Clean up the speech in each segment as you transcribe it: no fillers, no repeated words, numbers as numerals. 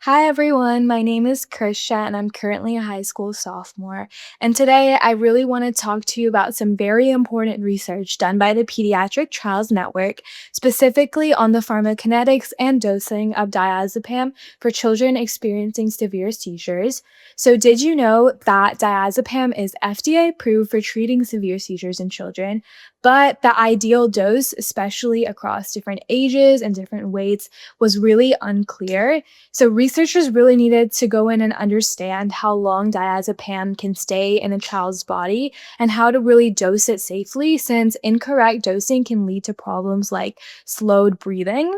Hi everyone, my name is Krisha and I'm currently a high school sophomore. And today I really want to talk to you about some very important research done by the Pediatric Trials Network, specifically on the pharmacokinetics and dosing of diazepam for children experiencing severe seizures. So, did you know that diazepam is FDA approved for treating severe seizures in children? But the ideal dose, especially across different ages and different weights, was really unclear. So researchers really needed to go in and understand how long diazepam can stay in a child's body and how to really dose it safely, since incorrect dosing can lead to problems like slowed breathing.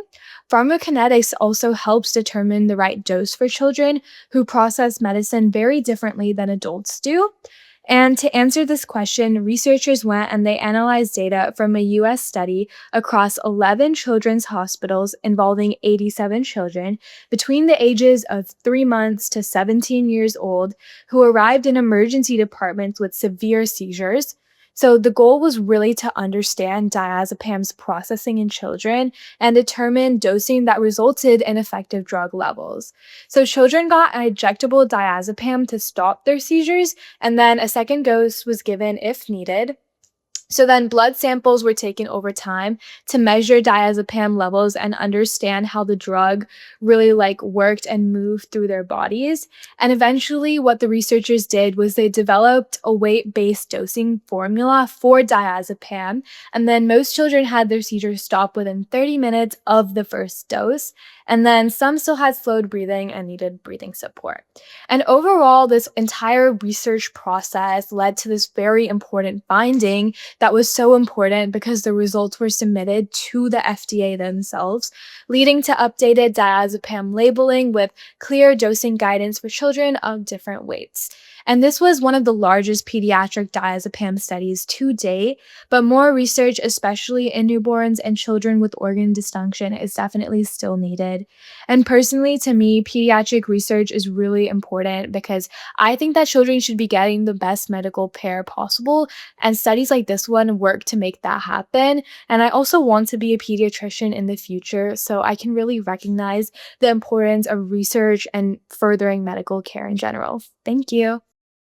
Pharmacokinetics also helps determine the right dose for children who process medicine very differently than adults do. And to answer this question, researchers went and they analyzed data from a US study across 11 children's hospitals involving 87 children between the ages of 3 months to 17 years old who arrived in emergency departments with severe seizures. So the goal was really to understand diazepam's processing in children and determine dosing that resulted in effective drug levels. So children got an injectable diazepam to stop their seizures, and then a second dose was given if needed. So then blood samples were taken over time to measure diazepam levels and understand how the drug really worked and moved through their bodies. And eventually what the researchers did was they developed a weight-based dosing formula for diazepam. And then most children had their seizures stop within 30 minutes of the first dose. And then some still had slowed breathing and needed breathing support. And overall, this entire research process led to this very important finding that was so important because the results were submitted to the FDA themselves, leading to updated diazepam labeling with clear dosing guidance for children of different weights. And this was one of the largest pediatric diazepam studies to date, but more research, especially in newborns and children with organ dysfunction, is definitely still needed. And personally, to me, pediatric research is really important because I think that children should be getting the best medical care possible, and studies like this one work to make that happen. And I also want to be a pediatrician in the future, so I can really recognize the importance of research and furthering medical care in general. Thank you.